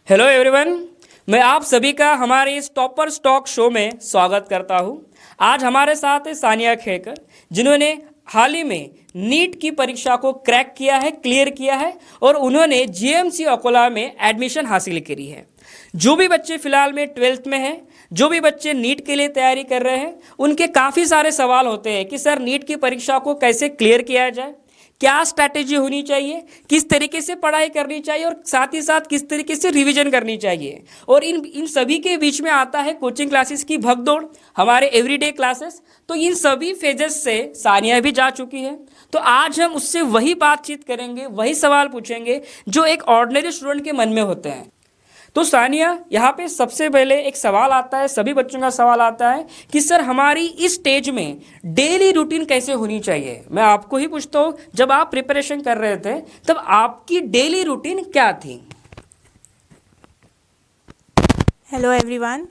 Hello everyone, मैं आप सभी का हमारे इस टॉपर स्टॉक शो में स्वागत करता हूं। आज हमारे साथ है सानिया खेकर, जिन्होंने हाल ही में नीट की परीक्षा को क्रैक किया है, क्लियर किया है और उन्होंने जीएमसी अकोला में एडमिशन हासिल करी है। जो भी बच्चे फिलहाल में 12th में हैं, जो भी बच्चे नीट के लिए तैयारी कर रहे हैं, उनके काफ़ी सारे सवाल होते हैं कि सर नीट की परीक्षा को कैसे क्लियर किया जाए, क्या स्ट्रैटेजी होनी चाहिए, किस तरीके से पढ़ाई करनी चाहिए और साथ ही साथ किस तरीके से रिवीजन करनी चाहिए। और इन सभी के बीच में आता है कोचिंग क्लासेस की भगदौड़, हमारे एवरीडे क्लासेस। तो इन सभी फेजेस से सानिया भी जा चुकी है। तो आज हम उससे वही बातचीत करेंगे, वही सवाल पूछेंगे जो एक ऑर्डिनरी स्टूडेंट के मन में होते हैं। तो सानिया, यहाँ पे सबसे पहले एक सवाल आता है, सभी बच्चों का सवाल आता है कि सर हमारी इस स्टेज में डेली रूटीन कैसे होनी चाहिए। मैं आपको ही पूछता हूँ, जब आप प्रिपरेशन कर रहे थे तब आपकी डेली रूटीन क्या थी? Hello everyone.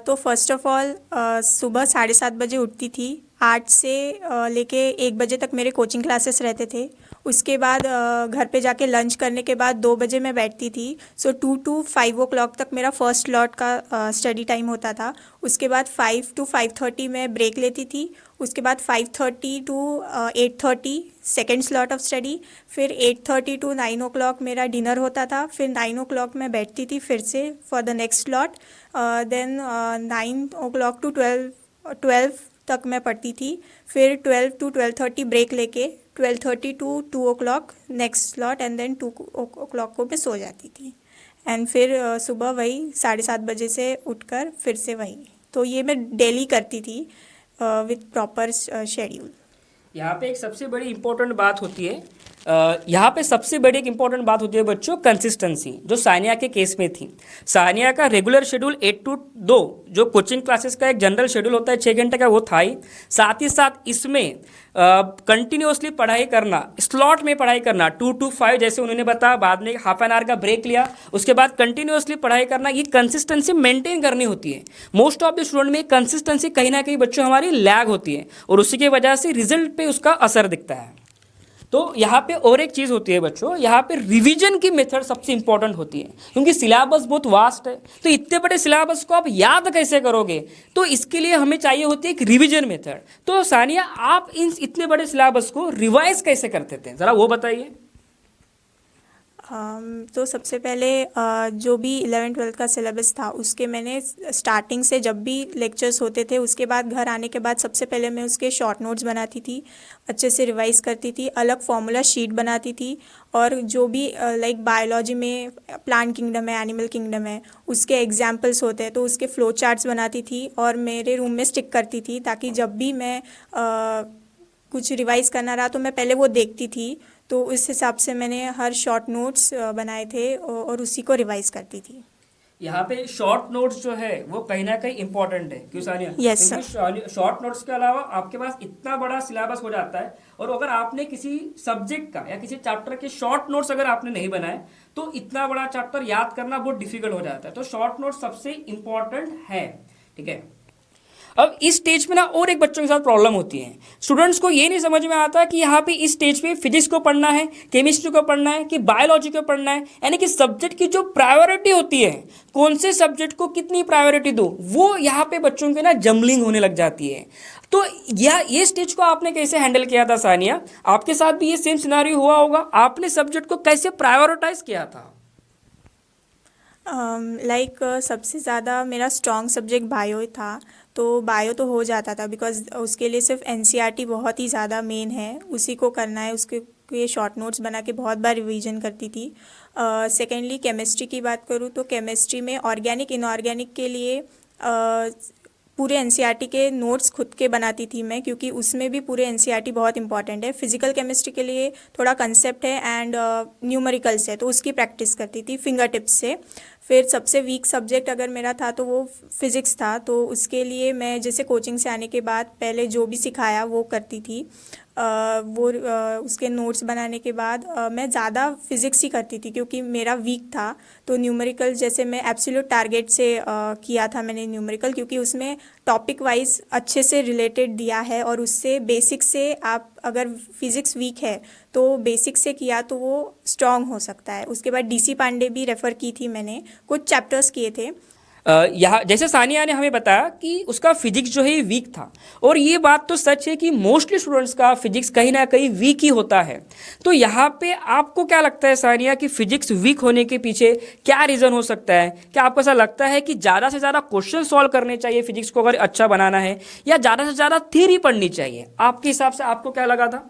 तो फर्स्ट ऑफ ऑल सुबह 7:30 बजे उठती थी। 8 से लेके 1 बजे तक मेरे कोचिंग क्लासेस रहते थे। उसके बाद घर पे जाके लंच करने के बाद 2 बजे मैं बैठती थी। सो 2 to 5 o'clock तक मेरा फर्स्ट लॉट का स्टडी टाइम होता था। उसके बाद 5 to 5:30 मैं ब्रेक लेती थी। उसके बाद 5:30 to 8:30 second slot of study. फिर 8:30 to 9 o'clock मेरा डिनर होता था। फिर 9 o'clock मैं बैठती थी फिर से for the next slot. Then 9 o'clock to 12 तक मैं पढ़ती थी। फिर 12 to 12:30 ब्रेक लेके 12:30 to 2 o'clock next slot and then 2 o'clock को मैं सो जाती थी। एंड फिर सुबह वही 7:30 बजे से उठकर फिर से वही। तो ये मैं डेली करती थी विथ प्रॉपर शेड्यूल। यहाँ पे एक सबसे बड़ी इंपॉर्टेंट बात होती है, यहाँ पे सबसे बड़ी एक इंपॉर्टेंट बात होती है बच्चों, कंसिस्टेंसी, जो सानिया के केस में थी। सानिया का रेगुलर शेड्यूल 8 to 2 जो कोचिंग क्लासेस का एक जनरल शेड्यूल होता है 6 घंटे का, वो था ही। साथ ही साथ इसमें कंटिन्यूसली पढ़ाई करना, स्लॉट में पढ़ाई करना 2 to 5 जैसे उन्होंने बताया, बाद में हाफ एन आवर का ब्रेक लिया, उसके बाद कंटिन्यूसली पढ़ाई करना, ये कंसिस्टेंसी मेंटेन करनी होती है। मोस्ट ऑफ द स्टूडेंट में कंसिस्टेंसी कहीं ना कहीं बच्चों हमारी लैग होती है और उसी की वजह से रिजल्ट पे उसका असर दिखता है। तो यहाँ पे और एक चीज़ होती है बच्चों, यहाँ पे रिवीजन की मेथड सबसे इंपॉर्टेंट होती है, क्योंकि सिलेबस बहुत वास्ट है। तो इतने बड़े सिलेबस को आप याद कैसे करोगे? तो इसके लिए हमें चाहिए होती है एक रिवीजन मेथड। तो सानिया, आप इन इतने बड़े सिलेबस को रिवाइज कैसे करते थे, ज़रा वो बताइए। तो सबसे पहले जो भी 11th-12th का सिलेबस था उसके मैंने स्टार्टिंग से, जब भी लेक्चर्स होते थे उसके बाद घर आने के बाद सबसे पहले मैं उसके शॉर्ट नोट्स बनाती थी, अच्छे से रिवाइज करती थी, अलग फॉर्मूला शीट बनाती थी। और जो भी लाइक बायोलॉजी में प्लांट किंगडम है, एनिमल किंगडम है, उसके एग्जाम्पल्स होते हैं तो उसके फ्लो चार्ट्स बनाती थी और मेरे रूम में स्टिक करती थी, ताकि जब भी मैं कुछ रिवाइज करना रहा तो मैं पहले वो देखती थी। तो उस हिसाब से मैंने हर शॉर्ट नोट्स बनाए थे और उसी को रिवाइज करती थी। यहाँ पे शॉर्ट नोट्स जो है वो कहीं ना कहीं इंपॉर्टेंट है, क्यों सानिया? Yes, क्योंकि शॉर्ट नोट्स के अलावा आपके पास इतना बड़ा सिलेबस हो जाता है, और अगर आपने किसी सब्जेक्ट का या किसी चैप्टर के शॉर्ट नोट्स अगर आपने नहीं बनाए तो इतना बड़ा चैप्टर याद करना बहुत डिफिकल्ट हो जाता है। तो शॉर्ट नोट्स सबसे इंपॉर्टेंट है, ठीक है। अब इस स्टेज पे ना और एक बच्चों के साथ प्रॉब्लम होती है। स्टूडेंट्स को ये नहीं समझ में आता कि यहाँ पे इस स्टेज पे फिजिक्स को पढ़ना है, केमिस्ट्री को पढ़ना है कि बायोलॉजी को पढ़ना है, यानी कि सब्जेक्ट की जो प्रायोरिटी होती है, कौन से सब्जेक्ट को कितनी प्रायोरिटी दो, वो यहाँ पे बच्चों के ना जम्बलिंग होने लग जाती है। तो ये स्टेज को आपने कैसे हैंडल किया था सानिया? आपके साथ भी ये सेम सिनारियो हुआ होगा, आपने सब्जेक्ट को कैसे प्रायोरिटाइज किया था? सबसे ज़्यादा मेरा स्ट्रॉन्ग सब्जेक्ट बायो था। तो बायो तो हो जाता था बिकॉज उसके लिए सिर्फ एनसीईआरटी बहुत ही ज़्यादा मेन है, उसी को करना है। उसके ये शॉर्ट नोट्स बना के बहुत बार रिवीजन करती थी। सेकेंडली केमिस्ट्री की बात करूँ तो केमिस्ट्री में ऑर्गेनिक इनऑर्गेनिक के लिए पूरे एनसीईआरटी के नोट्स खुद के बनाती थी मैं, क्योंकि उसमें भी पूरे एनसीईआरटी बहुत इंपॉर्टेंट है। फिजिकल केमिस्ट्री के लिए थोड़ा कंसेप्ट है एंड न्यूमेरिकल्स है, तो उसकी प्रैक्टिस करती थी फिंगर टिप्स से। फिर सबसे वीक सब्जेक्ट अगर मेरा था तो वो फिज़िक्स था, तो उसके लिए मैं जैसे कोचिंग से आने के बाद पहले जो भी सिखाया वो करती थी। उसके नोट्स बनाने के बाद मैं ज़्यादा फिज़िक्स ही करती थी क्योंकि मेरा वीक था। तो न्यूमेरिकल जैसे मैं एब्सोल्यूट टारगेट से किया था मैंने न्यूमेरिकल, क्योंकि उसमें टॉपिक वाइज अच्छे से रिलेटेड दिया है और उससे बेसिक से आप अगर फिज़िक्स वीक है तो बेसिक से किया तो वो स्ट्रॉन्ग हो सकता है। उसके बाद डीसी पांडे भी रेफ़र की थी मैंने, कुछ चैप्टर्स किए थे। यहाँ जैसे सानिया ने हमें बताया कि उसका फिजिक्स जो है वीक था, और ये बात तो सच है कि मोस्टली स्टूडेंट्स का फिजिक्स कहीं ना कहीं वीक ही होता है। तो यहाँ पे आपको क्या लगता है सानिया कि फिजिक्स वीक होने के पीछे क्या रीज़न हो सकता है? क्या आपको ऐसा लगता है कि ज़्यादा से ज़्यादा क्वेश्चन सॉल्व करने चाहिए फिजिक्स को अगर अच्छा बनाना है, या ज़्यादा से ज़्यादा थ्योरी पढ़नी चाहिए? आपके हिसाब से आपको क्या लगा था?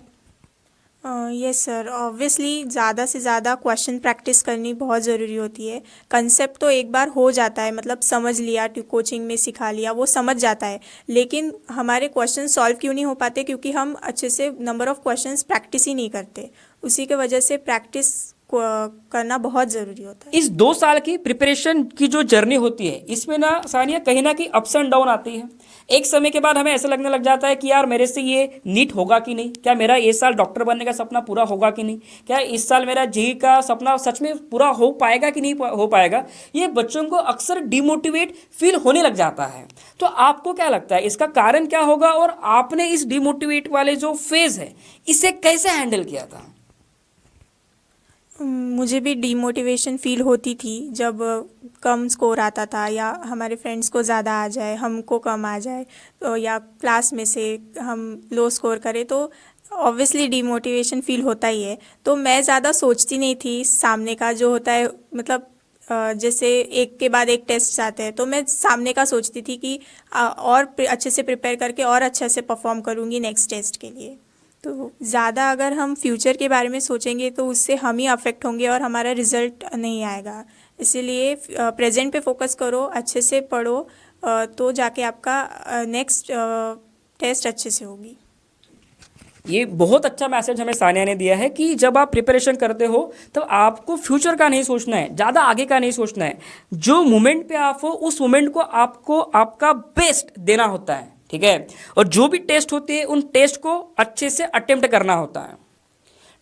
यस सर, ऑब्वियसली ज़्यादा से ज़्यादा क्वेश्चन प्रैक्टिस करनी बहुत ज़रूरी होती है। कंसेप्ट तो एक बार हो जाता है, मतलब समझ लिया, कोचिंग में सिखा लिया, वो समझ जाता है। लेकिन हमारे क्वेश्चन सॉल्व क्यों नहीं हो पाते? क्योंकि हम अच्छे से नंबर ऑफ़ क्वेश्चंस प्रैक्टिस ही नहीं करते। उसी के वजह से प्रैक्टिस करना बहुत ज़रूरी होता है। इस 2 साल की प्रिपरेशन की जो जर्नी होती है, इसमें ना सानिया कहीं ना कहीं अप्स एंड डाउन आती है। एक समय के बाद हमें ऐसा लगने लग जाता है कि यार मेरे से ये नीट होगा कि नहीं, क्या मेरा ये साल डॉक्टर बनने का सपना पूरा होगा कि नहीं, क्या इस साल मेरा जेईई का सपना सच में पूरा हो पाएगा कि नहीं हो पाएगा। ये बच्चों को अक्सर डिमोटिवेट फील होने लग जाता है। तो आपको क्या लगता है इसका कारण क्या होगा, और आपने इस डिमोटिवेट वाले जो फेज है इसे कैसे हैंडल किया था? मुझे भी डीमोटिवेशन फ़ील होती थी जब कम स्कोर आता था, या हमारे फ्रेंड्स को ज़्यादा आ जाए, हमको कम आ जाए, तो या क्लास में से हम लो स्कोर करें तो ऑब्वियसली डीमोटिवेशन फ़ील होता ही है। तो मैं ज़्यादा सोचती नहीं थी सामने का जो होता है, मतलब जैसे एक के बाद एक टेस्ट आते हैं तो मैं सामने का सोचती थी कि अच्छे से प्रिपेयर करके और अच्छे से परफॉर्म करूँगी नेक्स्ट टेस्ट के लिए। तो ज़्यादा अगर हम फ्यूचर के बारे में सोचेंगे तो उससे हम ही अफेक्ट होंगे और हमारा रिज़ल्ट नहीं आएगा। इसीलिए प्रेजेंट पे फोकस करो, अच्छे से पढ़ो, तो जाके आपका नेक्स्ट टेस्ट अच्छे से होगी। ये बहुत अच्छा मैसेज हमें सानिया ने दिया है कि जब आप प्रिपरेशन करते हो तो आपको फ्यूचर का नहीं सोचना है, ज़्यादा आगे का नहीं सोचना है। जो मोमेंट पे आप हो उस मोमेंट को आपको आपका बेस्ट देना होता है, ठीक है। और जो भी टेस्ट होते हैं उन टेस्ट को अच्छे से अटेम्प्ट करना होता है।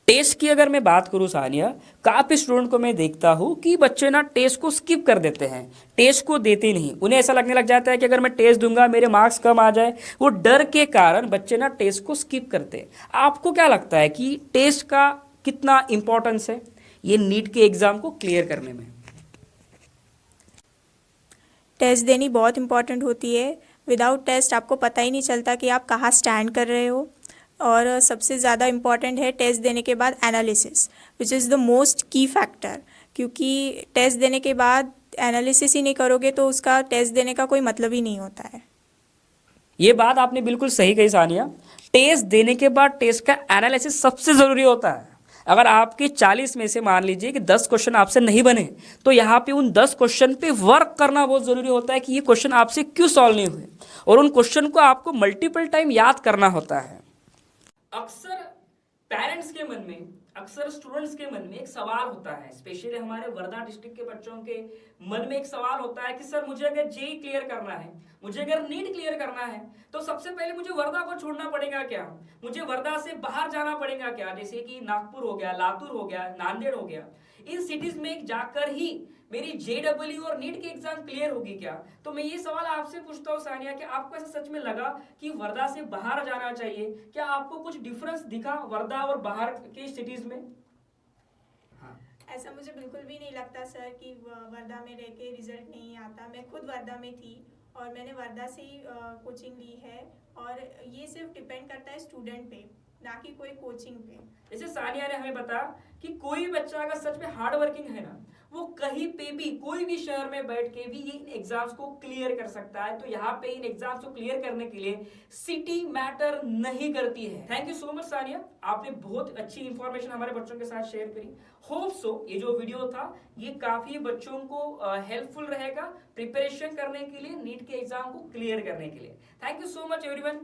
टेस्ट की अगर मैं बात करूं सानिया, काफ़ी स्टूडेंट को मैं देखता हूं कि बच्चे ना टेस्ट को स्किप कर देते हैं, टेस्ट को देते नहीं। उन्हें ऐसा लगने लग जाता है कि अगर मैं टेस्ट दूंगा मेरे मार्क्स कम आ जाए, वो डर के कारण बच्चे ना टेस्ट को स्किप करते हैं। आपको क्या लगता है कि टेस्ट का कितना इंपॉर्टेंस है ये नीट के एग्जाम को क्लियर करने में? टेस्ट देनी बहुत इम्पॉर्टेंट होती है। विदाउट टेस्ट आपको पता ही नहीं चलता कि आप कहाँ स्टैंड कर रहे हो। और सबसे ज़्यादा इम्पॉर्टेंट है टेस्ट देने के बाद analysis, which is the most की फैक्टर। क्योंकि टेस्ट देने के बाद एनालिसिस ही नहीं करोगे तो उसका टेस्ट देने का कोई मतलब ही नहीं होता है। ये बात आपने बिल्कुल सही कही सानिया। टेस्ट देने के बाद टेस्ट का एनालिसिस सबसे ज़रूरी होता है। अगर आपके 40 में से मान लीजिए कि 10 क्वेश्चन आपसे नहीं बने, तो यहाँ पे उन 10 क्वेश्चन पे वर्क करना बहुत ज़रूरी होता है कि ये क्वेश्चन आपसे क्यों सॉल्व नहीं हुए, और उन क्वेश्चन को आपको मल्टीपल टाइम याद करना होता है। अक्सर पेरेंट्स के मन में, अक्सर स्टूडेंट्स के मन में एक सवाल होता है, स्पेशली हमारे वर्धा डिस्ट्रिक्ट के बच्चों के मन में एक सवाल होता है कि सर मुझे अगर जेईई क्लियर करना है, मुझे अगर नीट क्लियर करना है, तो सबसे पहले मुझे वर्धा को छोड़ना पड़ेगा क्या, मुझे वर्धा से बाहर जाना पड़ेगा क्या, जैसे कि नागपुर हो गया, लातूर हो गया, नांदेड़ हो गया, इन सिटीज में जाकर ही मेरी जेडब्ल्यू और नीट की एग्जाम क्लियर होगी क्या? तो मैं ये सवाल आपसे पूछता हूँ सानिया कि आपको ऐसा सच में लगा कि वर्धा से बाहर जाना चाहिए? क्या आपको कुछ डिफरेंस दिखा वर्धा और बाहर के सिटीज में? हाँ, ऐसा मुझे बिल्कुल भी नहीं लगता सर कि वर्धा में रह के रिजल्ट नहीं आता। मैं खुद वर्धा में थी और मैंने वर्धा से ही कोचिंग ली है, और ये सिर्फ डिपेंड करता है स्टूडेंट पे, ना कि कोई कोचिंग पे। जैसे सानिया ने हमें बताया कि कोई बच्चा अगर सच में हार्ड वर्किंग है ना, वो कहीं पे भी कोई भी शहर में बैठ के भी इन एग्जाम्स को क्लियर कर सकता है। तो यहाँ पे इन एग्जाम्स को क्लियर करने के लिए सिटी मैटर नहीं करती है। Thank you so much Sania, आपने बहुत अच्छी इंफॉर्मेशन हमारे बच्चों के साथ शेयर करी। होप सो ये जो वीडियो था ये काफी बच्चों को हेल्पफुल रहेगा प्रिपरेशन करने के लिए, नीट के एग्जाम को क्लियर करने के लिए। Thank you so much everyone.